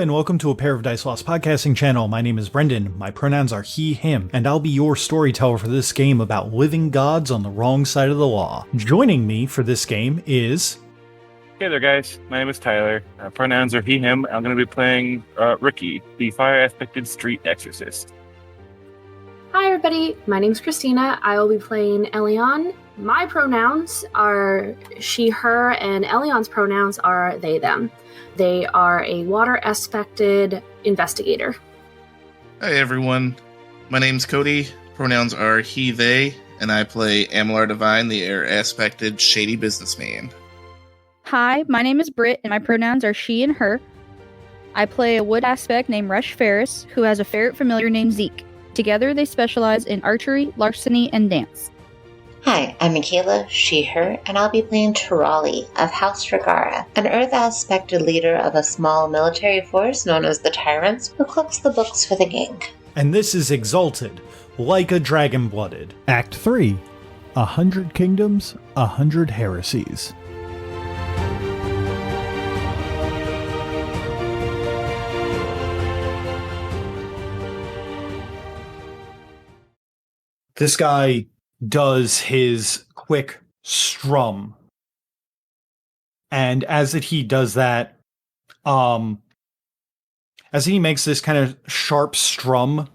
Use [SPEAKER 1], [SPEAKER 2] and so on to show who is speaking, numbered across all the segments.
[SPEAKER 1] and welcome to A Pair of Dice Lost podcasting channel. My name is Brendan, my pronouns are he, him, and I'll be your storyteller for this game about living gods on the wrong side of the law. Joining me for this game is...
[SPEAKER 2] Hey there, guys. My name is Tyler. Pronouns are he, him. I'm going to be playing Ricky, the fire-aspected street exorcist.
[SPEAKER 3] Hi, everybody. My name's Christina. I will be playing Elion. My pronouns are she, her, and Elion's pronouns are they, them. They are a water-aspected investigator.
[SPEAKER 4] Hi, everyone. My name's Cody. Pronouns are he, they, and I play Amalar Divine, the air-aspected shady businessman.
[SPEAKER 5] Hi, my name is Britt, and my pronouns are she and her. I play a wood aspect named Rush Ferris, who has a ferret familiar named Zeke. Together, they specialize in archery, larceny, and dance.
[SPEAKER 6] Hi, I'm Michaela, she, her, and I'll be playing Tirali of House Regara, an Earth-aspected leader of a small military force known as the Tyrants, who cooks the books for the gang.
[SPEAKER 1] And this is Exalted, like a dragon-blooded. Act 3, 100 Kingdoms, 100 Heresies. This guy does his quick strum. And as he does that, as he makes this kind of sharp strum,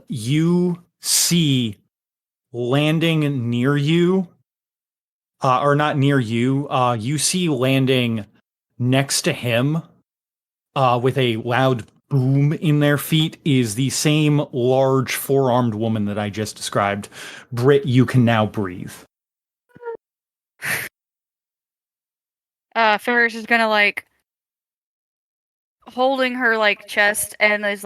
[SPEAKER 1] you see landing near you, or not near you, you see landing next to him, with a loud boom in their feet, is the same large four-armed woman that I just described. Britt, you can now breathe.
[SPEAKER 5] Ferris is gonna, holding her, chest and is,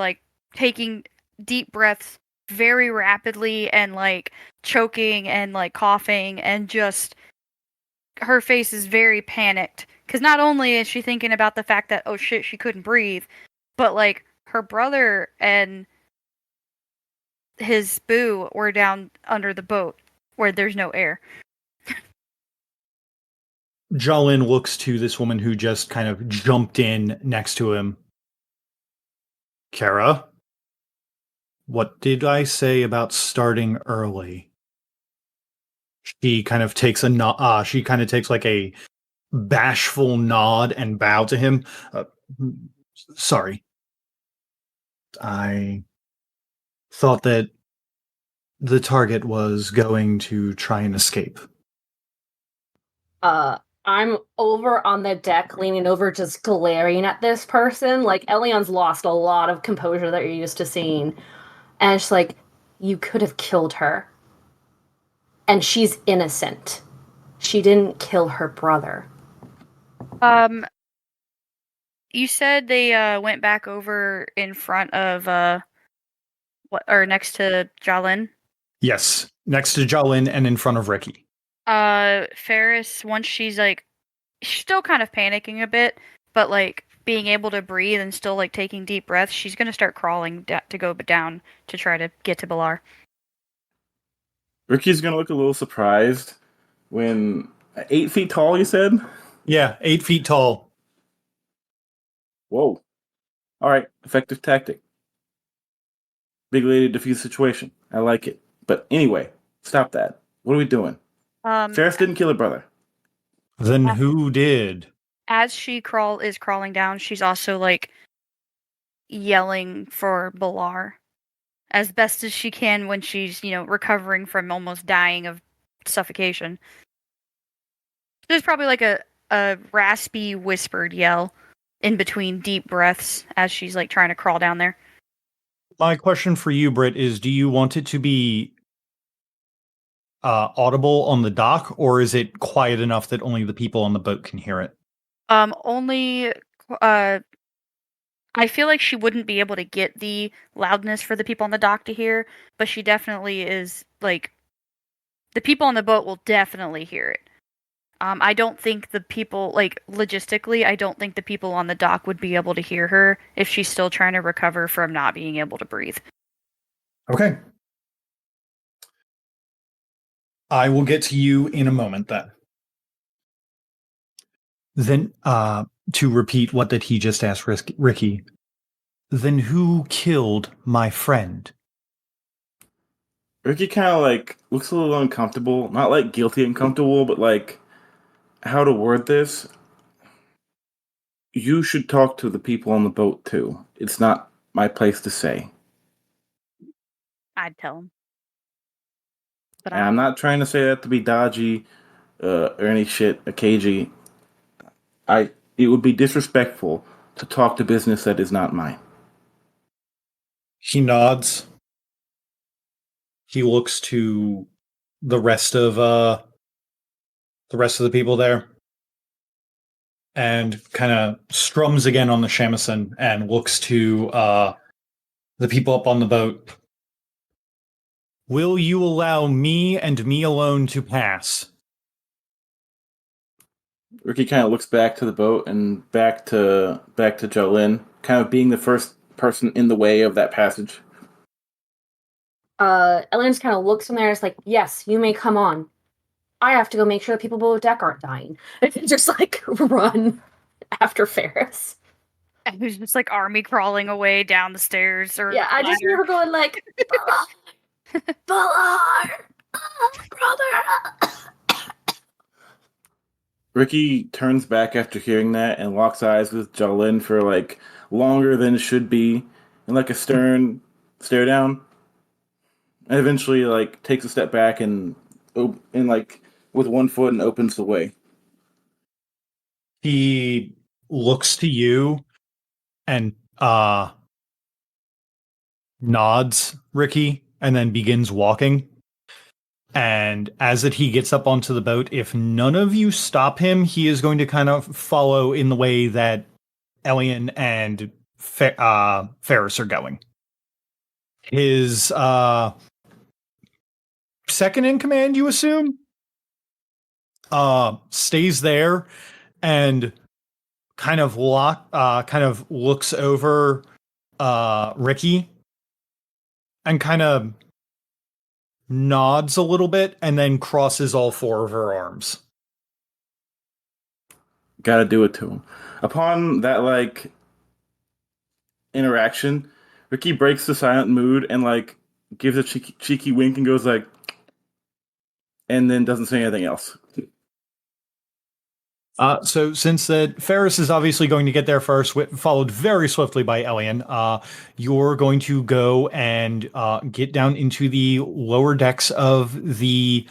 [SPEAKER 5] taking deep breaths very rapidly and, choking and, coughing and just... Her face is very panicked. Because not only is she thinking about the fact that, oh shit, she couldn't breathe, but, her brother and his boo were down under the boat where there's no air.
[SPEAKER 1] Jolin looks to this woman who just kind of jumped in next to him. Kara, what did I say about starting early? She kind of takes a a bashful nod and bow to him. Sorry. I thought that the target was going to try and escape.
[SPEAKER 3] I'm over on the deck, leaning over, just glaring at this person. Elion's lost a lot of composure that you're used to seeing. And it's you could have killed her. And she's innocent. She didn't kill her brother.
[SPEAKER 5] You said they went back over in front of next to Jolin?
[SPEAKER 1] Yes, next to Jolin and in front of Ricky.
[SPEAKER 5] Ferris, once she's still kind of panicking a bit, but being able to breathe and still taking deep breaths, she's gonna start crawling to go down to try to get to Balar.
[SPEAKER 2] Ricky's going to look a little surprised when... 8 feet tall, you said?
[SPEAKER 1] Yeah, 8 feet tall.
[SPEAKER 2] Whoa. Alright, effective tactic. Big lady diffuse situation. I like it. But anyway, stop that. What are we doing? Ferris didn't kill her brother.
[SPEAKER 1] Then who did?
[SPEAKER 5] As she is crawling down, she's also yelling for Balar as best as she can when she's, recovering from almost dying of suffocation. There's probably a raspy whispered yell in between deep breaths as she's trying to crawl down there.
[SPEAKER 1] My question for you, Britt, is do you want it to be audible on the dock, or is it quiet enough that only the people on the boat can hear it?
[SPEAKER 5] Only I feel like she wouldn't be able to get the loudness for the people on the dock to hear, but she definitely is the people on the boat will definitely hear it. I don't think the people, logistically, I don't think the people on the dock would be able to hear her if she's still trying to recover from not being able to breathe.
[SPEAKER 1] Okay. I will get to you in a moment then. Then, to repeat what did he just ask Ricky. Then who killed my friend?
[SPEAKER 2] Ricky kind of like looks a little uncomfortable. Not like guilty uncomfortable, but like how to word this. You should talk to the people on the boat too. It's not my place to say.
[SPEAKER 5] I'd tell him. But
[SPEAKER 2] And I'm not trying to say that to be dodgy or any shit, a cagey. It would be disrespectful to talk to business that is not mine.
[SPEAKER 1] He nods. He looks to the rest of the people there and kind of strums again on the shamisen and looks to the people up on the boat. Will you allow me and me alone to pass?
[SPEAKER 2] Ricky kind of looks back to the boat and back to Jolene, kind of being the first person in the way of that passage.
[SPEAKER 3] Ellen just kind of looks from there. It's like, yes, you may come on. I have to go make sure the people below deck aren't dying. And just like run after Ferris.
[SPEAKER 5] And who's just like army crawling away down the stairs or
[SPEAKER 3] yeah, I just hear her going like, Ballard, brother.
[SPEAKER 2] Ricky turns back after hearing that and locks eyes with Jolene for like longer than it should be, and like a stern stare down. And eventually, like takes a step back and like with one foot and opens the way.
[SPEAKER 1] He looks to you and nods, Ricky, and then begins walking. And as he gets up onto the boat, if none of you stop him, he is going to kind of follow in the way that Elian and Ferris are going. His second in command, you assume, stays there and kind of looks over Ricky and kind of nods a little bit and then crosses all four of her arms.
[SPEAKER 2] Gotta do it to him. Upon that like interaction, Ricky breaks the silent mood and like gives a cheeky wink and goes like, and then doesn't say anything else.
[SPEAKER 1] So since that Ferris is obviously going to get there first, followed very swiftly by Elian, you're going to go and get down into the lower decks of the.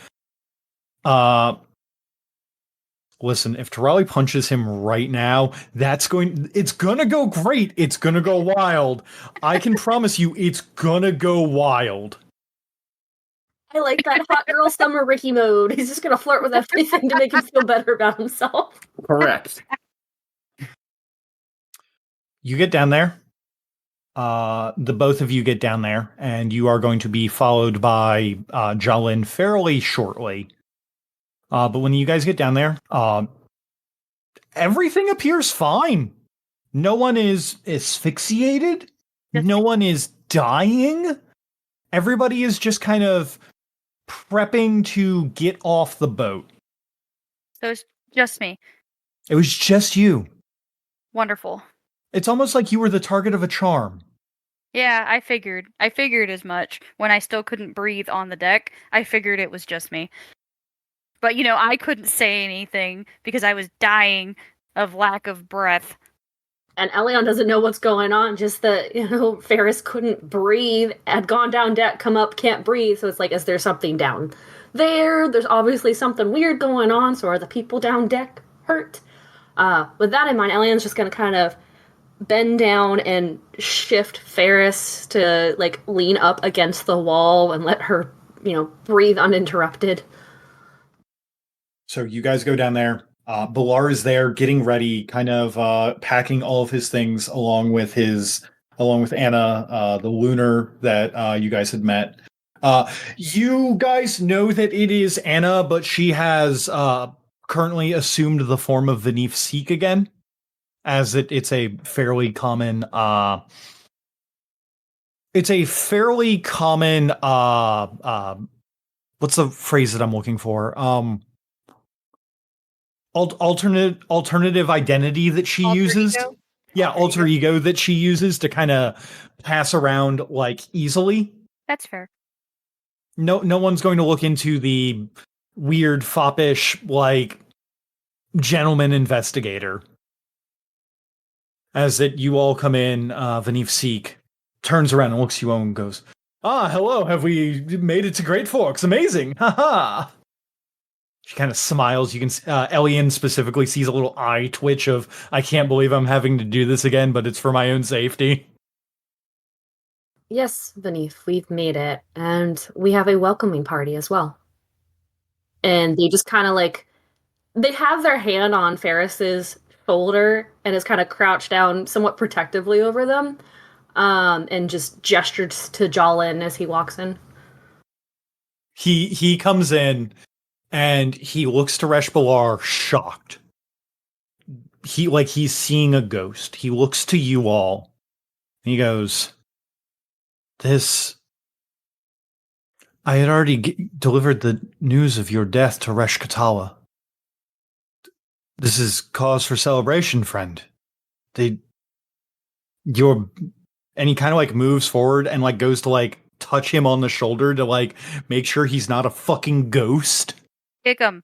[SPEAKER 1] Listen, if Tarali punches him right now, it's gonna go great. It's gonna go wild. I can promise you, it's gonna go wild.
[SPEAKER 3] I like that hot girl summer Ricky mode. He's just gonna flirt with everything to make him feel better about himself.
[SPEAKER 2] Correct.
[SPEAKER 1] You get down there. The both of you get down there, and you are going to be followed by Jolin fairly shortly. But when you guys get down there, everything appears fine. No one is asphyxiated. No one is dying. Everybody is just kind of prepping to get off the boat.
[SPEAKER 5] So it's just me.
[SPEAKER 1] It was just you.
[SPEAKER 5] Wonderful.
[SPEAKER 1] It's almost like you were the target of a charm.
[SPEAKER 5] Yeah, I figured. I figured as much. When I still couldn't breathe on the deck, I figured it was just me. But, I couldn't say anything because I was dying of lack of breath.
[SPEAKER 3] And Elion doesn't know what's going on, just that, Ferris couldn't breathe, had gone down deck, come up, can't breathe, so it's like, is there something down there? There's obviously something weird going on, so are the people down deck hurt? With that in mind, Elion's just gonna kind of bend down and shift Ferris to, lean up against the wall and let her, breathe uninterrupted.
[SPEAKER 1] So you guys go down there. Balar is there getting ready, kind of packing all of his things along with Anna, the lunar that you guys had met. You guys know that it is Anna, but she has currently assumed the form of Vanif Seek again, as it's a fairly common what's the phrase that I'm looking for? alternative identity that she
[SPEAKER 5] Alter
[SPEAKER 1] uses.
[SPEAKER 5] ego?
[SPEAKER 1] Yeah,
[SPEAKER 5] Alter
[SPEAKER 1] alter ego that she uses to kind of pass around like easily.
[SPEAKER 5] That's fair.
[SPEAKER 1] No one's going to look into the weird foppish like gentleman investigator. As that you all come in, Vanif Seek turns around and looks at you all and goes, "Ah, hello, have we made it to Great Forks? Amazing, haha." She kind of smiles. You can, Elian specifically sees a little eye twitch of, I can't believe I'm having to do this again, but it's for my own safety.
[SPEAKER 3] Yes, Beneath, we've made it. And we have a welcoming party as well. And they just kind of like, they have their hand on Ferris's shoulder and is kind of crouched down somewhat protectively over them. And just gestures to Jolin as he walks in.
[SPEAKER 1] He comes in and he looks to Resh Balar shocked. He's seeing a ghost. He looks to you all. And he goes, I had already delivered the news of your death to Resh Katawa. This is cause for celebration, friend. And he kind of like moves forward and like goes to like touch him on the shoulder to like make sure he's not a fucking ghost.
[SPEAKER 5] Kick him.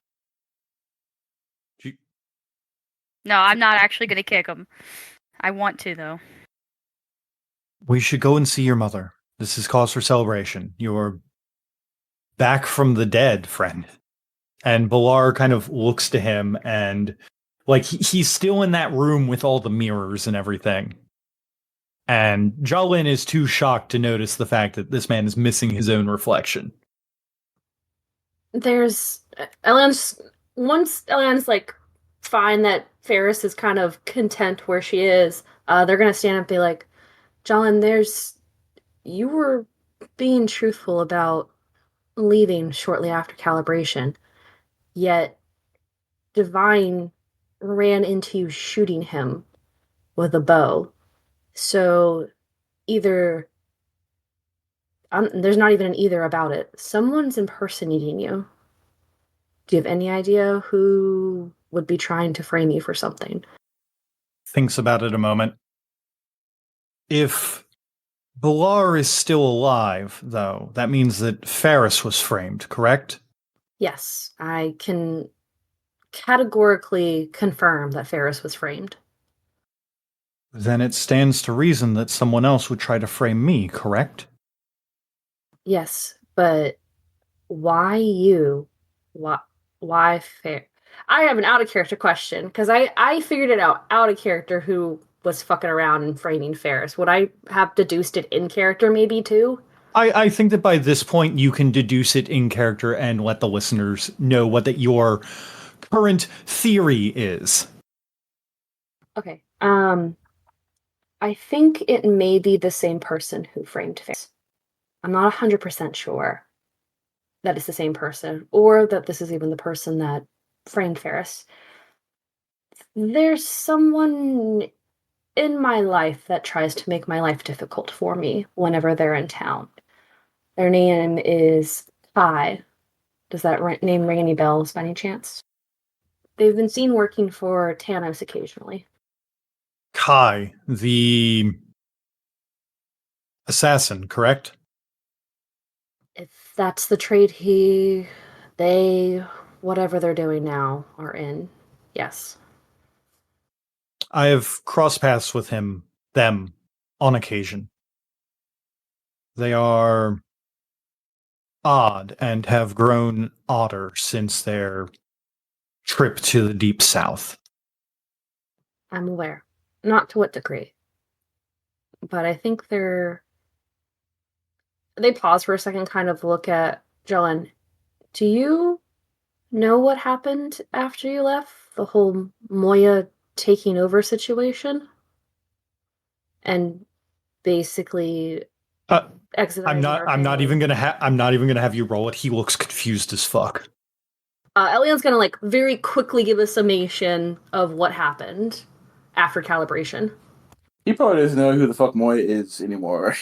[SPEAKER 5] No, I'm not actually going to kick him. I want to, though.
[SPEAKER 1] We should go and see your mother. This is cause for celebration. You're back from the dead, friend. And Balar kind of looks to him and like he's still in that room with all the mirrors and everything. And Jolin is too shocked to notice the fact that this man is missing his own reflection.
[SPEAKER 3] Once Elian's like fine that Ferris is kind of content where she is, they're gonna stand up and be like, Jolin, you were being truthful about leaving shortly after calibration, yet Divine ran into you shooting him with a bow. So either there's not even an either about it. Someone's impersonating you. Do you have any idea who would be trying to frame you for something?
[SPEAKER 1] Thinks about it a moment. If Balar is still alive, though, that means that Ferris was framed, correct?
[SPEAKER 3] Yes, I can categorically confirm that Ferris was framed.
[SPEAKER 1] Then it stands to reason that someone else would try to frame me, correct?
[SPEAKER 3] Yes, but why you? Why Fair? I have an out of character question because I figured it out of character who was fucking around and framing Ferris. Would I have deduced it in character maybe too?
[SPEAKER 1] I think that by this point you can deduce it in character and let the listeners know what that your current theory is.
[SPEAKER 3] Okay. I think it may be the same person who framed Ferris. I'm not 100% sure that it's the same person, or that this is even the person that framed Ferris. There's someone in my life that tries to make my life difficult for me whenever they're in town. Their name is Kai. Does that name ring any bells by any chance? They've been seen working for Tanos occasionally.
[SPEAKER 1] Kai, the assassin, correct?
[SPEAKER 3] If that's the trade whatever they're doing now, are in, yes.
[SPEAKER 1] I have crossed paths with them on occasion. They are odd and have grown odder since their trip to the Deep South.
[SPEAKER 3] I'm aware. Not to what degree. But I think they pause for a second, kind of look at Jolin. Do you know what happened after you left? The whole Moya taking over situation? And basically
[SPEAKER 1] I'm not even gonna have you roll it. He looks confused as fuck.
[SPEAKER 3] Elian's gonna like very quickly give a summation of what happened after calibration.
[SPEAKER 2] He probably doesn't know who the fuck Moya is anymore.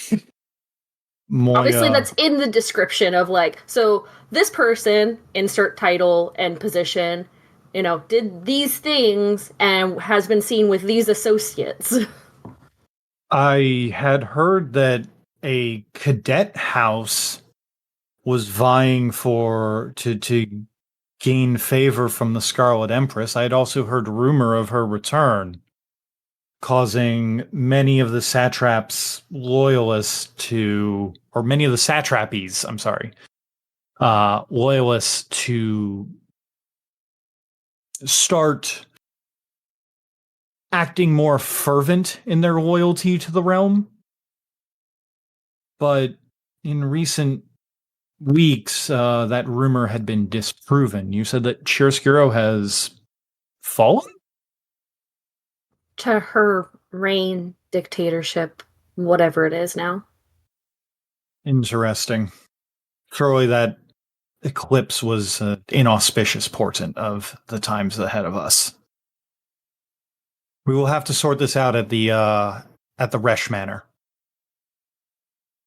[SPEAKER 1] Moya.
[SPEAKER 3] Obviously, that's in the description of like, so this person, insert title and position, did these things and has been seen with these associates.
[SPEAKER 1] I had heard that a cadet house was vying to gain favor from the Scarlet Empress. I had also heard rumor of her return, causing many of the satrapies, loyalists to start acting more fervent in their loyalty to the realm. But in recent weeks, that rumor had been disproven. You said that Chiaroscuro has fallen?
[SPEAKER 3] To her reign, dictatorship, whatever it is now.
[SPEAKER 1] Interesting. Surely that eclipse was an inauspicious portent of the times ahead of us. We will have to sort this out at the Resh Manor.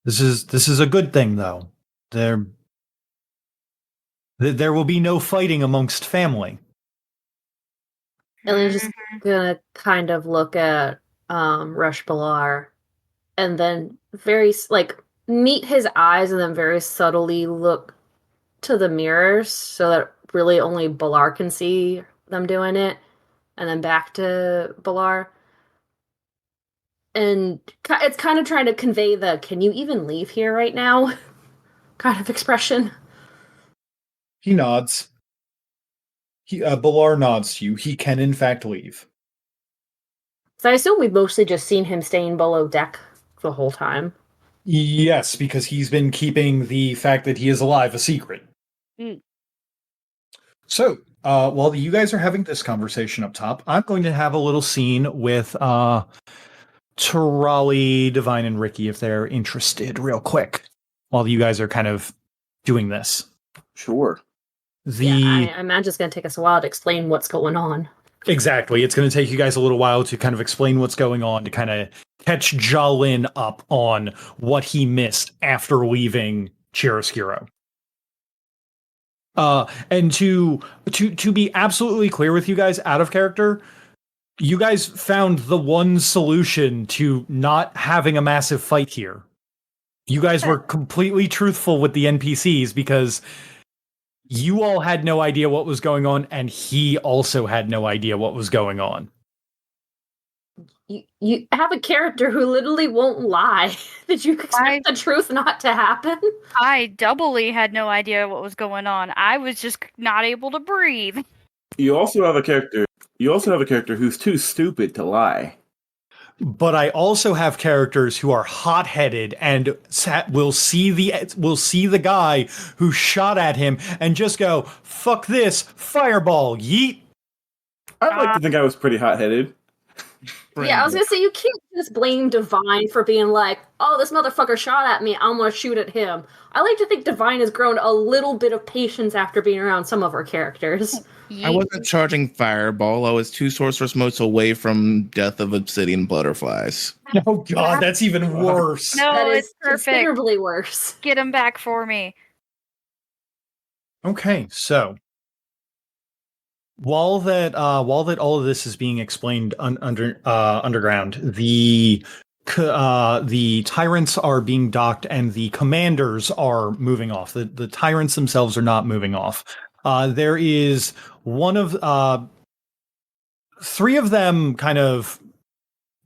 [SPEAKER 1] This is a good thing, though. There will be no fighting amongst family.
[SPEAKER 3] Ellen's just gonna kind of look at Rush Balar and then meet his eyes and then very subtly look to the mirrors so that really only Balar can see them doing it, and then back to Balar. And it's kind of trying to convey the "can you even leave here right now" kind of expression.
[SPEAKER 1] He nods. Balar nods to you. He can, in fact, leave.
[SPEAKER 3] So I assume we've mostly just seen him staying below deck the whole time.
[SPEAKER 1] Yes, because he's been keeping the fact that he is alive a secret. So, while you guys are having this conversation up top, I'm going to have a little scene with Tarali, Divine, and Ricky if they're interested real quick while you guys are kind of doing this.
[SPEAKER 2] Sure.
[SPEAKER 3] I imagine it's going to take us a while to explain what's going on.
[SPEAKER 1] Exactly. It's going to take you guys a little while to kind of explain what's going on, to kind of catch Jalin up on what he missed after leaving Chiaroscuro. And to be absolutely clear with you guys, out of character, you guys found the one solution to not having a massive fight here. You guys were completely truthful with the NPCs because you all had no idea what was going on, and he also had no idea what was going on.
[SPEAKER 3] You have a character who literally won't lie. Did you expect the truth not to happen?
[SPEAKER 5] I doubly had no idea what was going on. I was just not able to breathe.
[SPEAKER 2] You also have a character who's too stupid to lie.
[SPEAKER 1] But I also have characters who are hot-headed and will see the guy who shot at him and just go, "Fuck this, fireball, yeet."
[SPEAKER 2] I'd like to think I was pretty hot-headed.
[SPEAKER 3] Yeah, I was gonna say, you can't just blame Divine for being like, "Oh, this motherfucker shot at me, I'm gonna shoot at him." I like to think Divine has grown a little bit of patience after being around some of our characters.
[SPEAKER 4] I wasn't charging fireball. I was 2 sorceress motes away from death of obsidian butterflies.
[SPEAKER 1] Oh god, that's even worse.
[SPEAKER 5] No,
[SPEAKER 3] That is
[SPEAKER 5] it's perfect.
[SPEAKER 3] considerably worse.
[SPEAKER 5] Get him back for me.
[SPEAKER 1] Okay, so while that all of this is being explained underground, the tyrants are being docked and the commanders are moving off. The tyrants themselves are not moving off. There is one of 3 of them kind of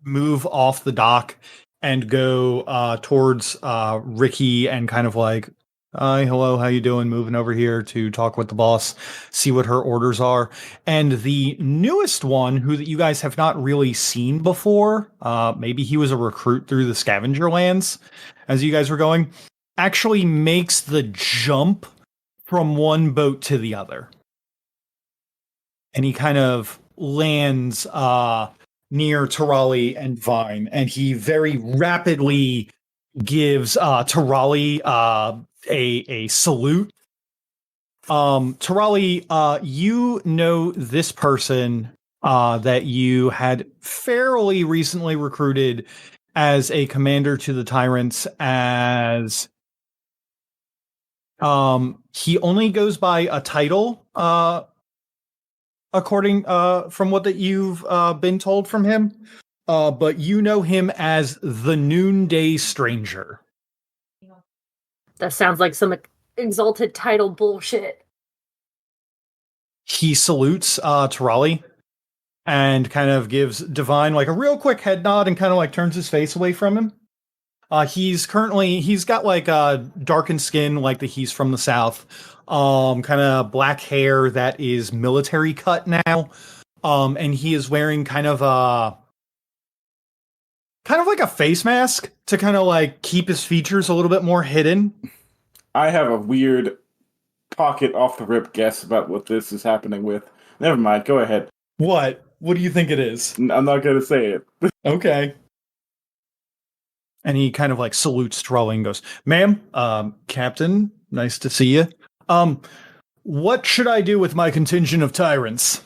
[SPEAKER 1] move off the dock and go towards Ricky and kind of like, "Hi, hello, how you doing? Moving over here to talk with the boss, see what her orders are." And the newest one, who you guys have not really seen before, maybe he was a recruit through the scavenger lands as you guys were going, actually makes the jump from one boat to the other. And he kind of lands near Tarali and Vine, and he very rapidly gives Tarali a salute. Tarali, you know this person that you had fairly recently recruited as a commander to the tyrants, as he only goes by a title according from what that you've been told from him. But you know him as the Noonday Stranger.
[SPEAKER 3] That sounds like some exalted title bullshit.
[SPEAKER 1] He salutes to Raleigh and kind of gives Divine like a real quick head nod and kind of like turns his face away from him. He's got like darkened skin, like he's from the South. Kind of black hair that is military cut now. And he is wearing kind of like a face mask to kind of like keep his features a little bit more hidden.
[SPEAKER 2] I have a weird pocket off the rip guess about what this is happening with. Never mind, go ahead.
[SPEAKER 1] What? What do you think it is?
[SPEAKER 2] I'm not going to say it.
[SPEAKER 1] Okay. And he kind of like salutes Trolley and goes, "Ma'am, Captain, nice to see you. What should I do with my contingent of tyrants?"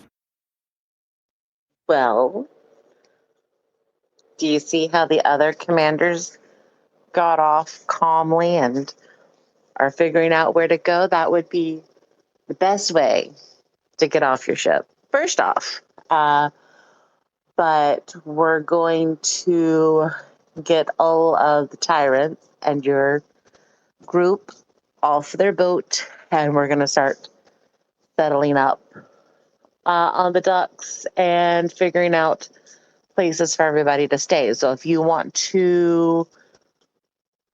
[SPEAKER 6] Well, do you see how the other commanders got off calmly and are figuring out where to go? That would be the best way to get off your ship. First off, but we're going to get all of the tyrants and your group off their boat, and we're going to start settling up on the docks and figuring out places for everybody to stay. So if you want to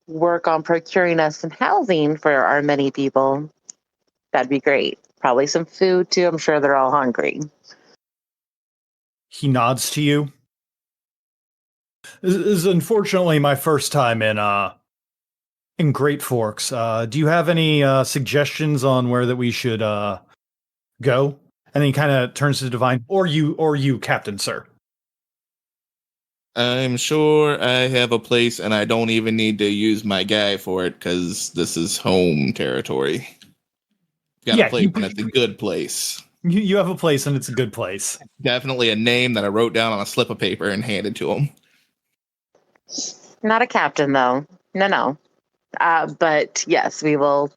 [SPEAKER 6] work on procuring us some housing for our many people, that'd be great. Probably some food too. I'm sure they're all hungry.
[SPEAKER 1] He nods to you. This is unfortunately my first time in Great Forks. Do you have any suggestions on where that we should go? And then he kind of turns to Divine, or you, Captain, sir.
[SPEAKER 4] I'm sure I have a place, and I don't even need to use my guy for it because this is home territory. Got a place, and it's a good place.
[SPEAKER 1] You have a place, and it's a good place.
[SPEAKER 4] Definitely a name that I wrote down on a slip of paper and handed to him.
[SPEAKER 6] Not a captain, though. No. But yes, we will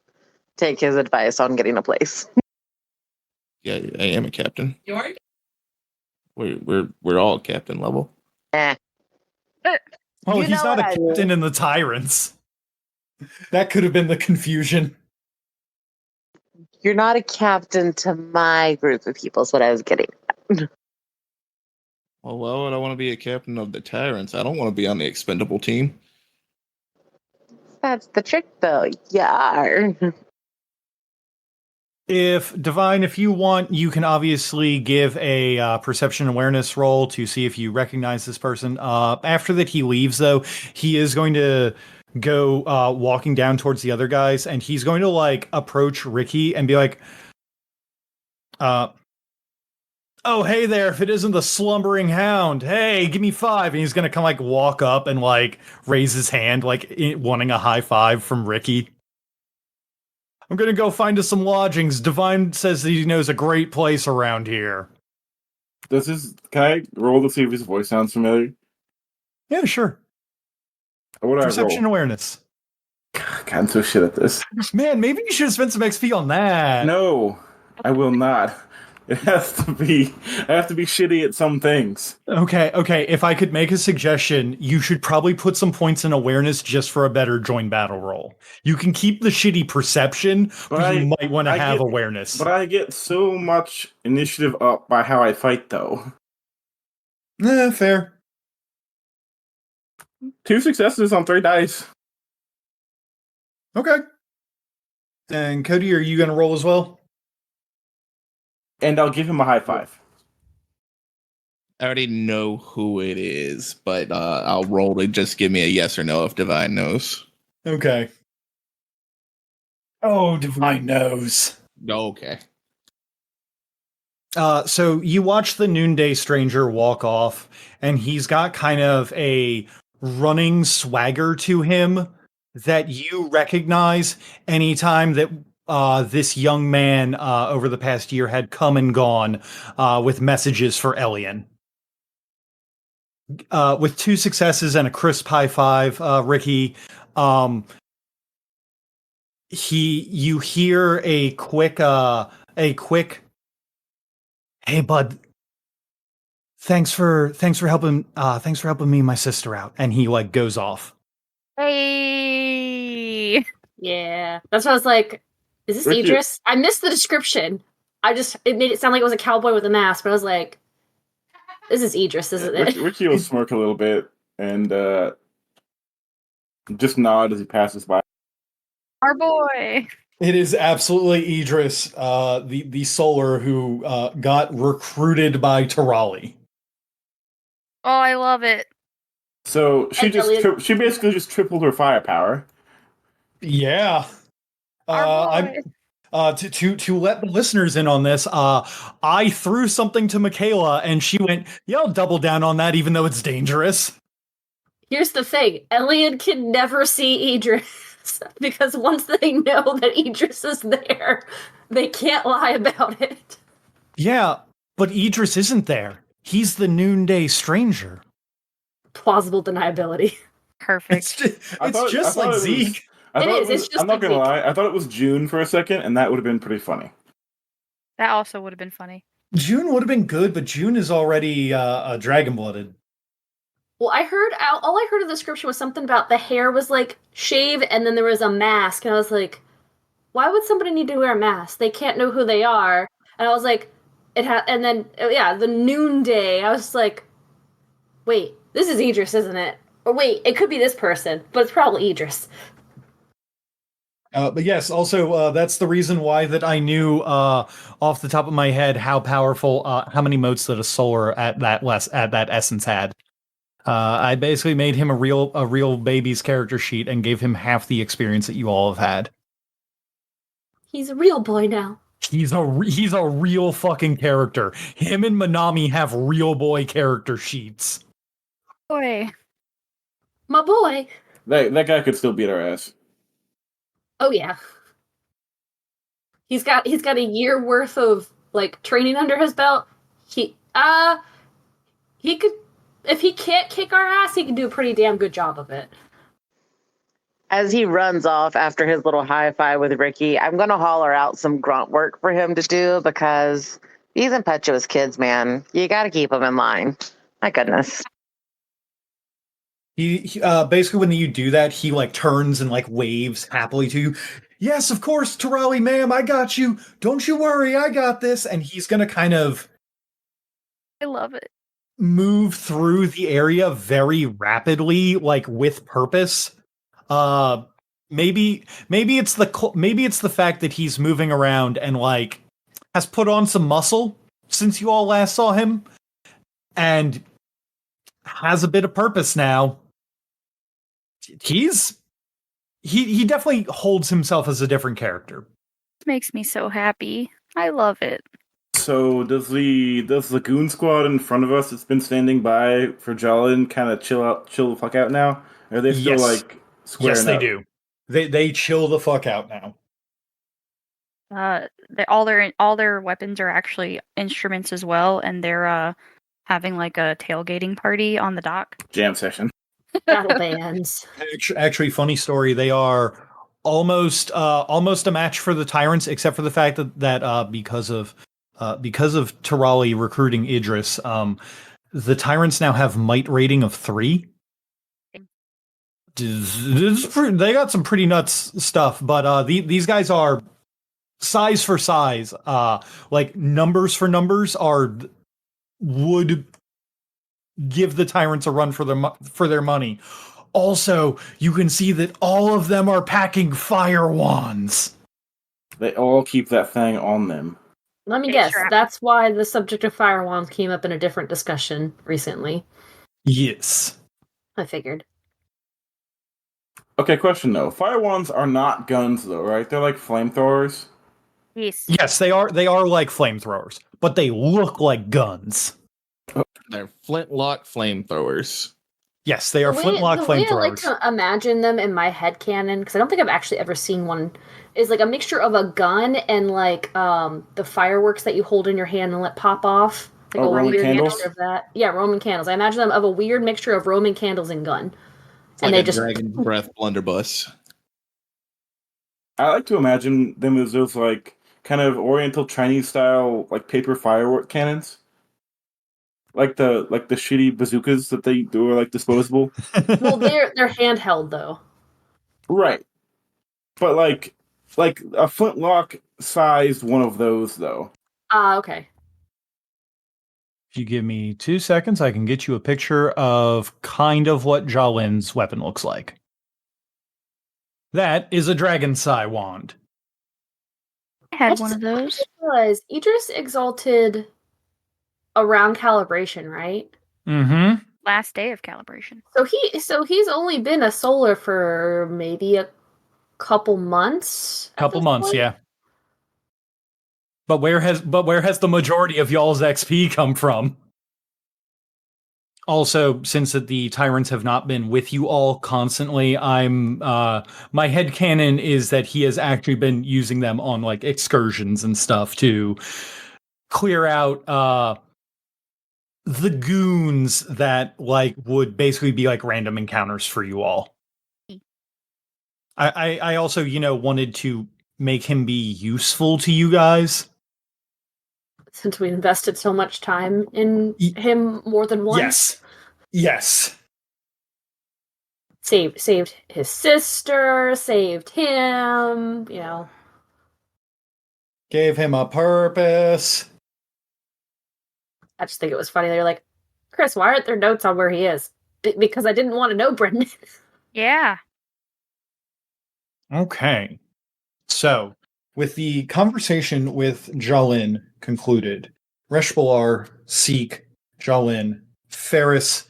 [SPEAKER 6] take his advice on getting a place.
[SPEAKER 4] Yeah, I am a captain. You are? We're all captain level.
[SPEAKER 1] Oh, he's not a captain in the Tyrants. That could have been the confusion.
[SPEAKER 6] You're not a captain to my group of people, is what I was getting at.
[SPEAKER 4] Well, why would I want to be a captain of the Tyrants? I don't want to be on the expendable team.
[SPEAKER 6] That's the trick, though. Yeah.
[SPEAKER 1] If you want, you can obviously give a perception awareness roll to see if you recognize this person. After that he leaves, though, he is going to go walking down towards the other guys, and he's going to like approach Ricky and be like, "Oh, hey there! If it isn't the slumbering hound, hey, give me 5." And he's going to kind of like walk up and like raise his hand, like wanting a high five from Ricky. "I'm gonna go find us some lodgings. Divine says that he knows a great place around here."
[SPEAKER 2] Can I roll to see if his voice sounds familiar?
[SPEAKER 1] Yeah, sure.
[SPEAKER 2] What
[SPEAKER 1] Perception awareness.
[SPEAKER 2] God, I'm so shit at this.
[SPEAKER 1] Man, maybe you should have spent some XP on that.
[SPEAKER 2] No, I will not. It has to be. I have to be shitty at some things.
[SPEAKER 1] Okay. If I could make a suggestion, you should probably put some points in awareness just for a better join battle roll. You can keep the shitty perception, but you might want to have awareness.
[SPEAKER 2] But I get so much initiative up by how I fight, though.
[SPEAKER 1] Fair.
[SPEAKER 2] 2 successes on 3 dice.
[SPEAKER 1] Okay. And Cody, are you going to roll as well?
[SPEAKER 2] And I'll give him a high 5.
[SPEAKER 4] I already know who it is, but I'll roll to just give me a yes or no if Divine knows.
[SPEAKER 1] Okay. Oh, Divine knows.
[SPEAKER 4] Okay.
[SPEAKER 1] So you watch the Noonday Stranger walk off, and he's got kind of a running swagger to him that you recognize anytime that this young man over the past year had come and gone with messages for Elian. With 2 successes and a crisp high 5, Ricky, you hear a quick Hey, bud. Thanks for helping me and my sister out. And he like goes off.
[SPEAKER 5] Hey.
[SPEAKER 3] Yeah, that's what I was like. Is this
[SPEAKER 2] Ricky-
[SPEAKER 3] Idris? I missed the description. It made it sound like it was a cowboy with a mask, but I was like, this is Idris, isn't it?
[SPEAKER 2] Ricky will smirk a little bit and just nod as he passes by.
[SPEAKER 5] Our boy.
[SPEAKER 1] It is absolutely Idris, the Solar who got recruited by Tarali.
[SPEAKER 5] Oh, I love it.
[SPEAKER 2] So she
[SPEAKER 3] And Elliot-
[SPEAKER 2] she basically just tripled her firepower.
[SPEAKER 1] Yeah.
[SPEAKER 5] Our boy.
[SPEAKER 1] To let the listeners in on this, I threw something to Michaela and she went, "Yeah, I'll double down on that, even though it's dangerous."
[SPEAKER 3] Here's the thing: Elian can never see Idris because once they know that Idris is there, they can't lie about it.
[SPEAKER 1] Yeah, but Idris isn't there. He's the noonday stranger.
[SPEAKER 3] Plausible deniability.
[SPEAKER 5] Perfect.
[SPEAKER 1] It's just like Zeke.
[SPEAKER 3] It's just
[SPEAKER 2] I'm not
[SPEAKER 3] like
[SPEAKER 2] gonna
[SPEAKER 3] Zeke.
[SPEAKER 2] lie. I thought it was June for a second, and that would have been pretty funny.
[SPEAKER 5] That also would have been funny.
[SPEAKER 1] June would have been good, but June is already dragon blooded.
[SPEAKER 3] Well, all I heard of the description was something about the hair was like shaved, and then there was a mask, and I was like, why would somebody need to wear a mask? They can't know who they are. And I was like, and then the noonday. I was like, wait, this is Idris, isn't it? Or wait, it could be this person, but it's probably Idris.
[SPEAKER 1] But yes, also that's the reason why that I knew off the top of my head how powerful, how many motes that a Solar at that essence had. I basically made him a real baby's character sheet and gave him half the experience that you all have had.
[SPEAKER 3] He's a real boy now.
[SPEAKER 1] He's a real fucking character. Him and Manami have real boy character sheets.
[SPEAKER 5] Boy.
[SPEAKER 3] My boy.
[SPEAKER 2] That guy could still beat our ass.
[SPEAKER 3] Oh yeah. He's got a year worth of like training under his belt. He could, if he can't kick our ass, he can do a pretty damn good job of it.
[SPEAKER 6] As he runs off after his little high five with Ricky, I'm going to holler out some grunt work for him to do because these impetuous kids, man, you got to keep them in line. My goodness.
[SPEAKER 1] He basically when you do that, he like turns and like waves happily to you. Yes, of course, Tarali, ma'am, I got you. Don't you worry, I got this. And he's gonna kind of
[SPEAKER 5] I love it.
[SPEAKER 1] move through the area very rapidly, like with purpose. Maybe it's the fact that he's moving around and like has put on some muscle since you all last saw him, and has a bit of purpose now. He definitely holds himself as a different character.
[SPEAKER 5] It makes me so happy. I love it.
[SPEAKER 2] So does the goon squad in front of us that's been standing by for Jolin kind of chill the fuck out now? Or are they still
[SPEAKER 1] Yes.
[SPEAKER 2] like squaring
[SPEAKER 1] Yes, they
[SPEAKER 2] up?
[SPEAKER 1] do. They chill the fuck out now.
[SPEAKER 5] All their weapons are actually instruments as well, and they're having like a tailgating party on the dock.
[SPEAKER 2] Jam session.
[SPEAKER 3] Battle bands.
[SPEAKER 1] Actually, funny story. They are almost a match for the Tyrants, except for the fact that because of Tarali recruiting Idris, the Tyrants now have might rating of 3. They got some pretty nuts stuff, but these guys are size for size, like numbers for numbers would give the Tyrants a run for their money. Also, you can see that all of them are packing fire wands.
[SPEAKER 2] They all keep that thing on them.
[SPEAKER 3] Let me
[SPEAKER 5] Hey,
[SPEAKER 3] guess.
[SPEAKER 5] Shrap.
[SPEAKER 3] That's why the subject of fire wands came up in a different discussion recently.
[SPEAKER 1] Yes.
[SPEAKER 3] I figured.
[SPEAKER 2] Okay, question though. Fire wands are not guns though, right? They're like flamethrowers.
[SPEAKER 5] Yes.
[SPEAKER 1] Yes, they are like flamethrowers, but they look like guns.
[SPEAKER 4] They're flintlock flamethrowers.
[SPEAKER 1] Yes, they are flintlock
[SPEAKER 3] the way I like
[SPEAKER 1] flamethrowers.
[SPEAKER 3] to imagine them in my head canon, because I don't think I've actually ever seen one, is like a mixture of a gun and like the fireworks that you hold in your hand and let pop off. Like
[SPEAKER 2] Oh,
[SPEAKER 3] a
[SPEAKER 2] Roman
[SPEAKER 3] weird
[SPEAKER 2] candles?
[SPEAKER 3] mixture of that. Yeah, Roman candles. I imagine them of a weird mixture of Roman candles and gun.
[SPEAKER 4] It's
[SPEAKER 3] And
[SPEAKER 4] like
[SPEAKER 3] they
[SPEAKER 4] a
[SPEAKER 3] just
[SPEAKER 4] dragon breath blunderbuss.
[SPEAKER 2] I like to imagine them as those like kind of Oriental Chinese style like paper firework cannons, like the shitty bazookas that they do are like disposable.
[SPEAKER 3] Well, they're handheld though.
[SPEAKER 2] Right, but like a flintlock sized one of those though.
[SPEAKER 3] Okay.
[SPEAKER 1] If you give me 2 seconds, I can get you a picture of kind of what Jalin's weapon looks like. That is a dragon sai wand.
[SPEAKER 5] I had one of those.
[SPEAKER 3] Was Idris Exalted around calibration, right?
[SPEAKER 1] Mm-hmm.
[SPEAKER 5] Last day of calibration.
[SPEAKER 3] So he's only been a solar for maybe a couple months.
[SPEAKER 1] Couple months, yeah. But where has the majority of y'all's XP come from? Also, since the tyrants have not been with you all constantly, I'm my headcanon is that he has actually been using them on like excursions and stuff to clear out the goons that like would basically be like random encounters for you all. I also, wanted to make him be useful to you guys.
[SPEAKER 3] Since we invested so much time in him more than once.
[SPEAKER 1] Yes.
[SPEAKER 3] Saved his sister, saved him,
[SPEAKER 1] Gave him a purpose.
[SPEAKER 3] I just think it was funny. They're like, Chris, why aren't there notes on where he is? Because I didn't want to know, Brendan.
[SPEAKER 5] Yeah.
[SPEAKER 1] Okay. So, with the conversation with Jalin concluded, Reshbalar, Seek, Jalin, Ferris,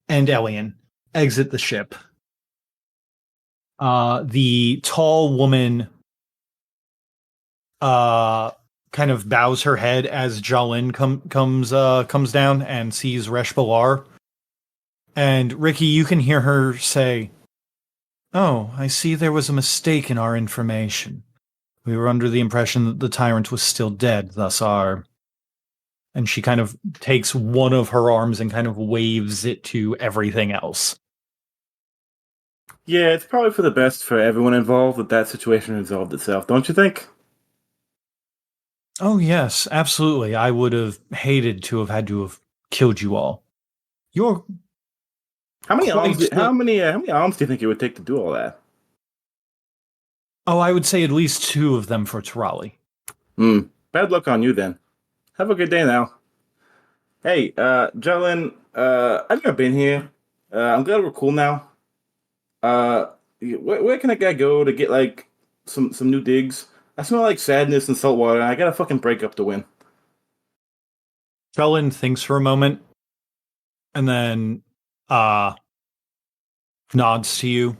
[SPEAKER 1] and Elian exit the ship. The tall woman kind of bows her head as Jalin comes down and sees Reshbalar. And Ricky, you can hear her say, "Oh, I see there was a mistake in our information. We were under the impression that the tyrant was still dead, thus our..." And she kind of takes one of her arms and kind of waves it to everything else.
[SPEAKER 2] Yeah, it's probably for the best for everyone involved that situation resolved itself, don't you think?
[SPEAKER 1] Oh, yes, absolutely. I would have hated to have had to have killed you all. You're...
[SPEAKER 2] How many alms do you think it would take to do all that?
[SPEAKER 1] Oh, I would say at least 2 of them for Tarali.
[SPEAKER 2] Bad luck on you then. Have a good day now. Hey, Jalen, I've never been here. I'm glad we're cool now. Where can a guy go to get like some new digs? I smell like sadness and salt water, and I got a fucking breakup to win.
[SPEAKER 1] Jalen thinks for a moment, and then nods to you.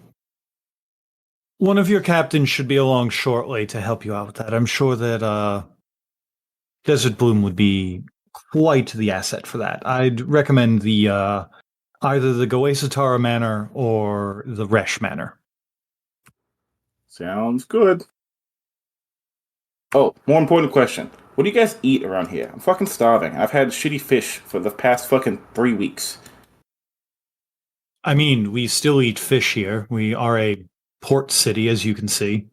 [SPEAKER 1] One of your captains should be along shortly to help you out with that. I'm sure that Desert Bloom would be quite the asset for that. I'd recommend the either the Goesatara Manor or the Resh Manor.
[SPEAKER 2] Sounds good. Oh, more important question. What do you guys eat around here? I'm fucking starving. I've had shitty fish for the past fucking 3 weeks.
[SPEAKER 1] I mean, we still eat fish here. We are a port city, as you can see.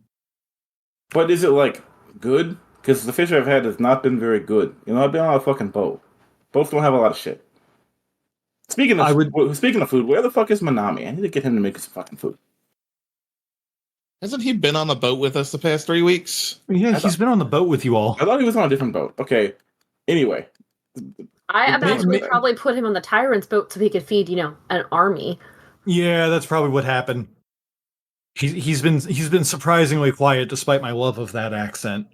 [SPEAKER 2] But is it, like, good? Because the fish I've had has not been very good. I've been on a fucking boat. Boats don't have a lot of shit. Speaking of food, where the fuck is Manami? I need to get him to make us some fucking food.
[SPEAKER 4] Hasn't he been on the boat with us the past 3 weeks?
[SPEAKER 1] Yeah, he's been on the boat with you all.
[SPEAKER 2] I thought he was on a different boat. Okay. Anyway.
[SPEAKER 3] I imagine we probably put him on the tyrant's boat so he could feed, an army.
[SPEAKER 1] Yeah, that's probably what happened. He's been surprisingly quiet despite my love of that accent.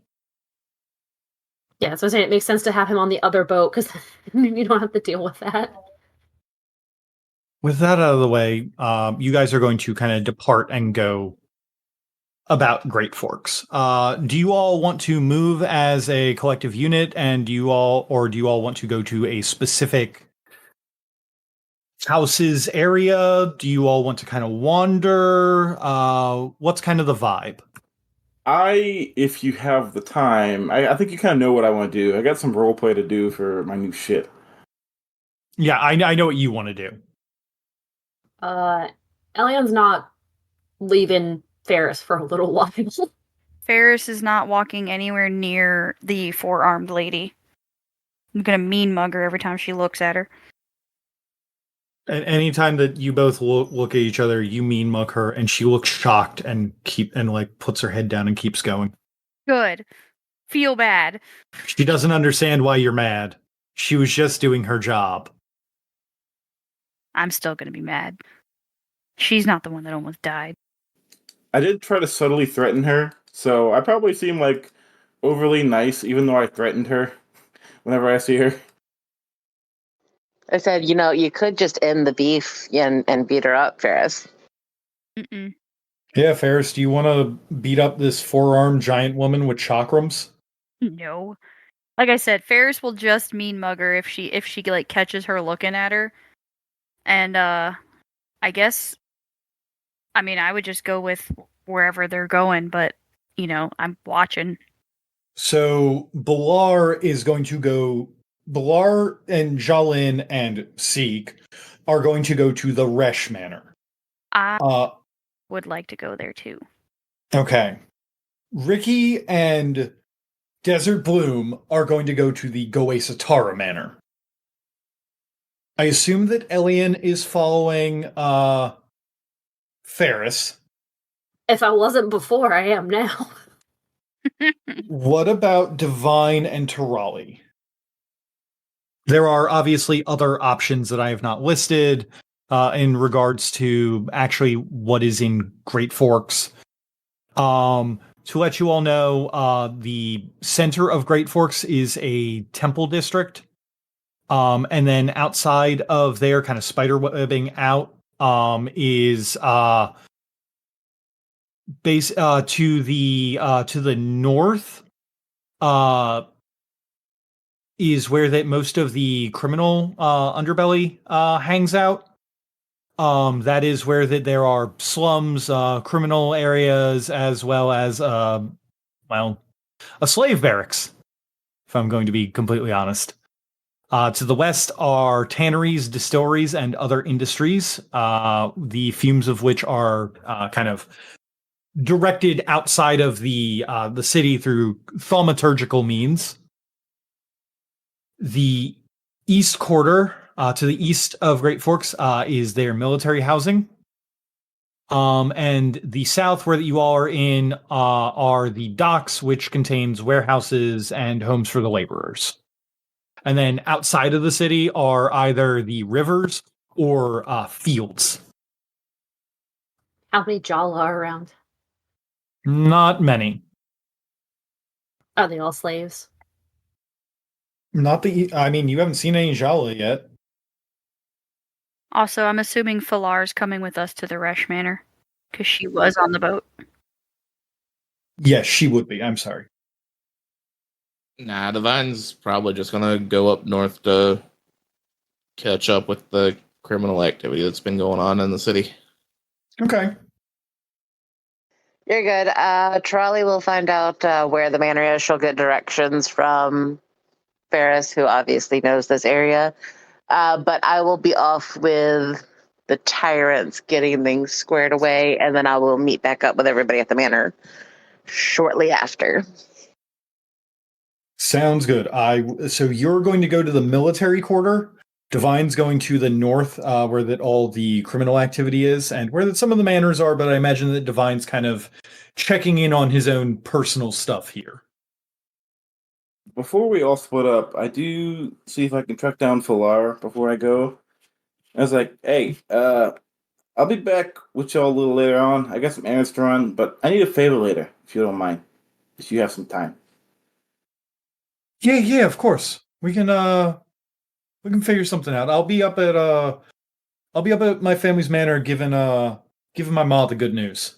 [SPEAKER 3] Yeah, so I'm saying it makes sense to have him on the other boat because you don't have to deal with that.
[SPEAKER 1] With that out of the way, you guys are going to kind of depart and go about Great Forks. Do you all want to move as a collective unit, and do you all want to go to a specific houses area? Do you all want to kind of wander? What's kind of the vibe?
[SPEAKER 2] If you have the time, I think you kind of know what I want to do. I got some roleplay to do for my new shit.
[SPEAKER 1] Yeah, I know what you want to do.
[SPEAKER 3] Elian's not leaving Ferris for a little while.
[SPEAKER 5] Ferris is not walking anywhere near the four-armed lady. I'm gonna mean mug her every time she looks at her.
[SPEAKER 1] And anytime that you both look at each other, you mean mug her, and she looks shocked and like puts her head down and keeps going.
[SPEAKER 5] Good. Feel bad.
[SPEAKER 1] She doesn't understand why you're mad. She was just doing her job.
[SPEAKER 5] I'm still gonna be mad. She's not the one that almost died.
[SPEAKER 2] I did try to subtly threaten her, so I probably seem like overly nice, even though I threatened her whenever I see her.
[SPEAKER 6] I said, you could just end the beef and beat her up, Ferris.
[SPEAKER 5] Mm-mm.
[SPEAKER 1] Yeah, Ferris, do you want to beat up this four-armed giant woman with chakrams?
[SPEAKER 5] No. Like I said, Ferris will just mean mug her if she like catches her looking at her. And I guess I would just go with wherever they're going, but I'm watching.
[SPEAKER 1] So Balar and Jalin and Seek are going to go to the Resh Manor.
[SPEAKER 5] I would like to go there too.
[SPEAKER 1] Okay. Ricky and Desert Bloom are going to go to the Goesatara Manor. I assume that Elian is following Ferris.
[SPEAKER 3] If I wasn't before, I am now.
[SPEAKER 1] What about Divine and Tarali? There are obviously other options that I have not listed in regards to actually what is in Great Forks. To let you all know, the center of Great Forks is a temple district. And then outside of there, kind of spider webbing out, is to the north, is where that most of the criminal underbelly hangs out. That is where that there are slums, criminal areas, as well as a slave barracks, if I'm going to be completely honest. To the west are tanneries, distilleries, and other industries, the fumes of which are kind of directed outside of the city through thaumaturgical means. The east quarter, to the east of Great Forks, is their military housing. And the south, where you all are in, are the docks, which contains warehouses and homes for the laborers. And then outside of the city are either the rivers or fields.
[SPEAKER 3] How many Jala are around?
[SPEAKER 1] Not many.
[SPEAKER 3] Are they all slaves?
[SPEAKER 1] You haven't seen any Jala yet.
[SPEAKER 5] Also, I'm assuming Falar's coming with us to the Resh Manor because she was on the boat.
[SPEAKER 1] Yes, she would be. I'm sorry.
[SPEAKER 4] Nah, Divine's probably just gonna go up north to catch up with the criminal activity that's been going on in the city.
[SPEAKER 1] Okay.
[SPEAKER 6] You're good. Trolley will find out where the manor is. She'll get directions from Ferris, who obviously knows this area. But I will be off with the tyrants getting things squared away, and then I will meet back up with everybody at the manor shortly after.
[SPEAKER 1] Sounds good. So you're going to go to the military quarter. Divine's going to the north, where that all the criminal activity is, and where that some of the manors are. But I imagine that Divine's kind of checking in on his own personal stuff here.
[SPEAKER 2] Before we all split up, I do see if I can track down Falar before I go. I was like, hey, I'll be back with y'all a little later on. I got some errands to run, but I need a favor later, if you don't mind. If you have some time.
[SPEAKER 1] Yeah, of course. We can figure something out. I'll be up at my family's manor giving my mom the good news.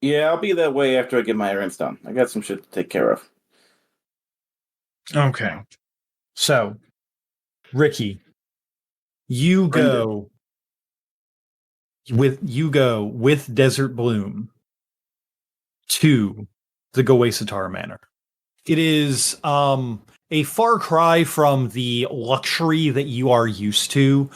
[SPEAKER 2] Yeah, I'll be that way after I get my errands done. I got some shit to take care of.
[SPEAKER 1] Okay. So, Ricky, you go with Desert Bloom to the Goesatara Manor. It is a far cry from the luxury that you are used to,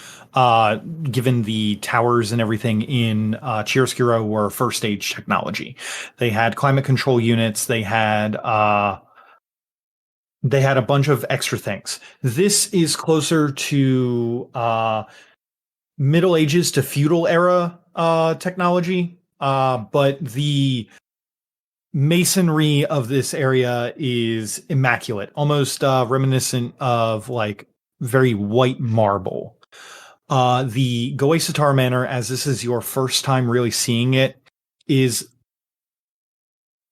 [SPEAKER 1] given the towers and everything in Chiaroscuro were first stage technology. They had climate control units. They had a bunch of extra things. This is closer to Middle Ages to feudal era technology, but the masonry of this area is immaculate, almost reminiscent of like very white marble. The Goesatar Manor, as this is your first time really seeing it, is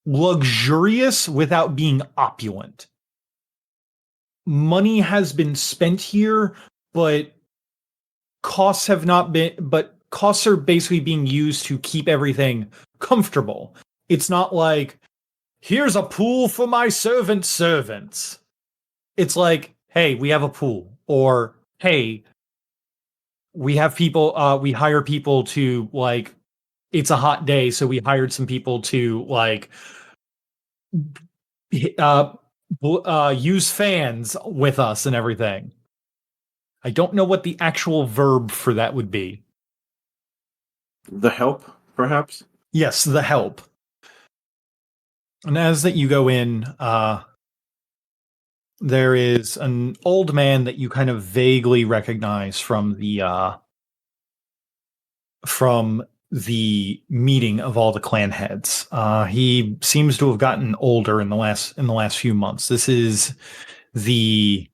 [SPEAKER 1] luxurious without being opulent. Money has been spent here, but costs have not been, but costs are basically being used to keep everything comfortable. It's not like, here's a pool for my servants. It's like, hey, we have a pool. Or, hey, we have people, we hire people to, like, it's a hot day, so we hired some people to, like, use fans with us and everything. I don't know what the actual verb for that would be.
[SPEAKER 2] The help, perhaps?
[SPEAKER 1] Yes, the help. And as that you go in, there is an old man that you kind of vaguely recognize from the meeting of all the clan heads. He seems to have gotten older in the last few months. This is the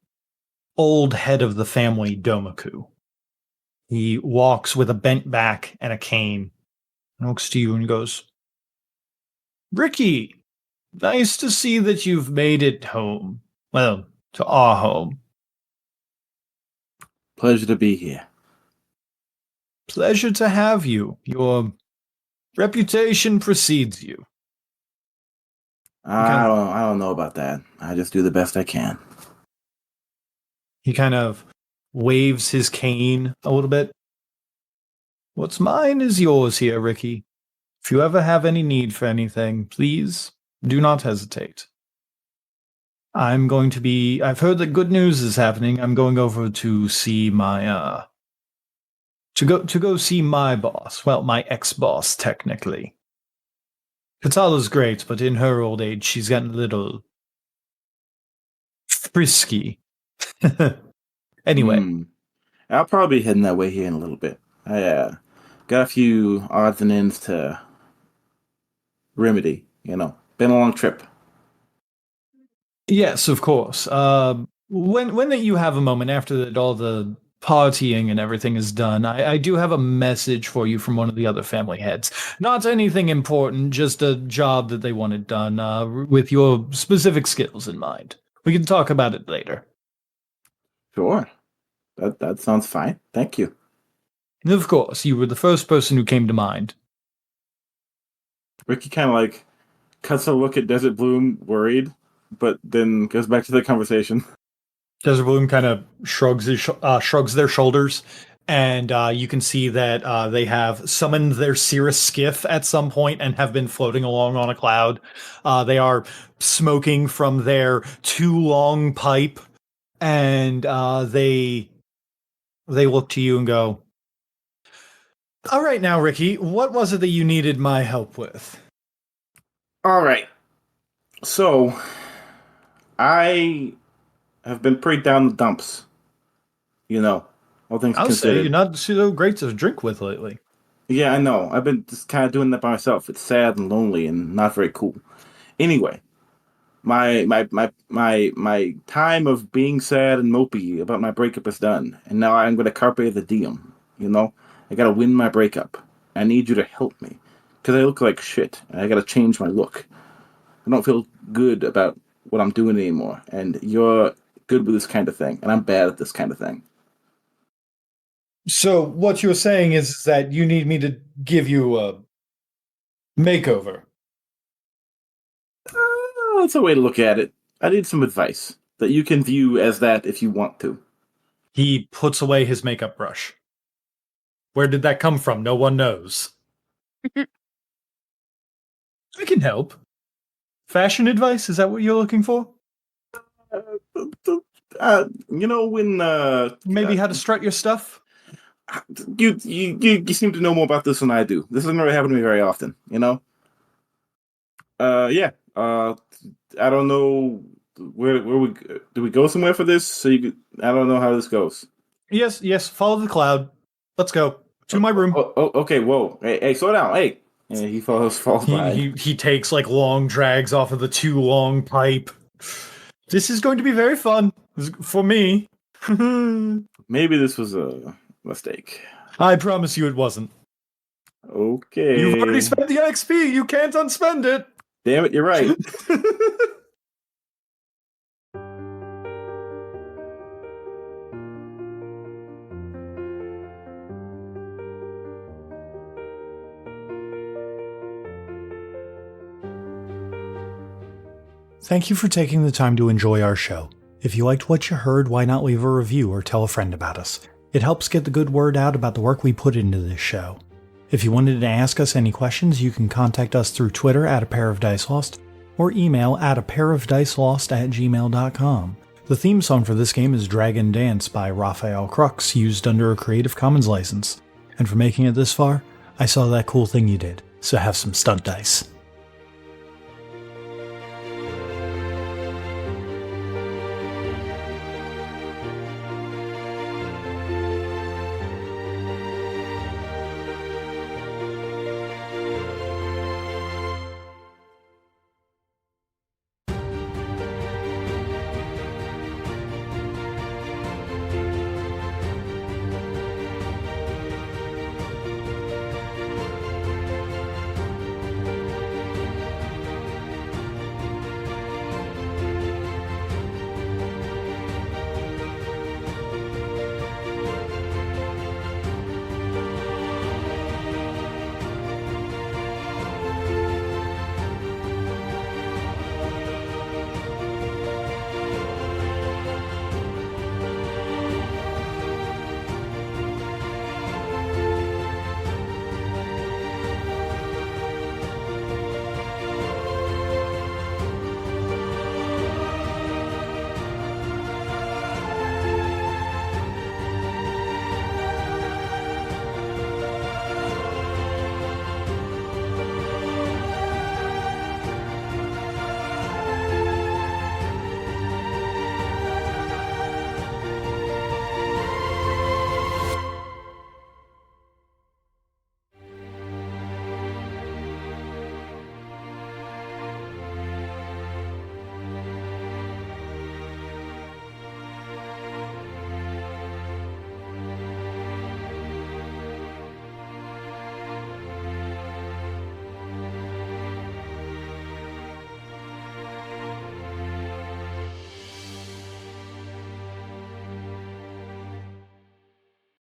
[SPEAKER 1] old head of the family, Domaku. He walks with a bent back and a cane, looks to you and goes, Ricky, nice to see that you've made it home. Well, to our home.
[SPEAKER 2] Pleasure to be here.
[SPEAKER 1] Pleasure to have you. Your reputation precedes you.
[SPEAKER 2] I don't know about that. I just do the best I can.
[SPEAKER 1] He kind of waves his cane a little bit. What's mine is yours here, Ricky. If you ever have any need for anything, please do not hesitate. I've heard that good news is happening. I'm going over to see my, to go see my boss. Well, my ex-boss, technically. Katala's great, but in her old age, she's gotten a little frisky. Anyway.
[SPEAKER 2] I'll probably be heading that way here in a little bit. I got a few odds and ends to remedy, Been a long trip.
[SPEAKER 1] Yes, of course. When that you have a moment after that all the partying and everything is done, I do have a message for you from one of the other family heads. Not anything important, just a job that they wanted done with your specific skills in mind. We can talk about it later.
[SPEAKER 2] Sure. That sounds fine. Thank you.
[SPEAKER 1] And of course, you were the first person who came to mind.
[SPEAKER 2] Ricky kind of like cuts a look at Desert Bloom, worried, but then goes back to the conversation.
[SPEAKER 1] Desert Bloom kind of shrugs their shoulders, and you can see that they have summoned their Cirrus skiff at some point and have been floating along on a cloud. They are smoking from their too long pipe, and they look to you and go, all right now, Ricky, what was it that you needed my help with?
[SPEAKER 2] All right. So, I have been pretty down the dumps. All things
[SPEAKER 1] I'll
[SPEAKER 2] considered.
[SPEAKER 1] say you're not so great to drink with lately.
[SPEAKER 2] Yeah, I know. I've been just kind of doing that by myself. It's sad and lonely and not very cool. Anyway, my time of being sad and mopey about my breakup is done, and now I'm going to carpe the diem. I got to win my breakup. I need you to help me because I look like shit, and I got to change my look. I don't feel good about what I'm doing anymore, and you're good with this kind of thing, and I'm bad at this kind of thing.
[SPEAKER 1] So what you're saying is that you need me to give you a makeover.
[SPEAKER 2] That's a way to look at it. I need some advice that you can view as that if you want to.
[SPEAKER 1] He puts away his makeup brush. Where did that come from? No one knows. I can help. Fashion advice? Is that what you're looking for?
[SPEAKER 2] When
[SPEAKER 1] Maybe how to strut your stuff?
[SPEAKER 2] you seem to know more about this than I do. This doesn't really happen to me very often, Yeah. I don't know where we do we go somewhere for this? I don't know how this goes.
[SPEAKER 1] Yes. Follow the cloud. Let's go to my room.
[SPEAKER 2] Okay. Whoa. Hey, slow down. Hey. And he falls by.
[SPEAKER 1] He takes like long drags off of the too long pipe. This is going to be very fun for me.
[SPEAKER 2] Maybe this was a mistake.
[SPEAKER 1] I promise you it wasn't.
[SPEAKER 2] Okay.
[SPEAKER 1] You've already spent the XP. You can't unspend it.
[SPEAKER 2] Damn it, you're right.
[SPEAKER 1] Thank you for taking the time to enjoy our show. If you liked what you heard, why not leave a review or tell a friend about us? It helps get the good word out about the work we put into this show. If you wanted to ask us any questions, you can contact us through Twitter @apairofdicelost or email apairofdicelost@gmail.com. The theme song for this game is Dragon Dance by Raphael Crux, used under a Creative Commons license. And for making it this far, I saw that cool thing you did, so have some stunt dice.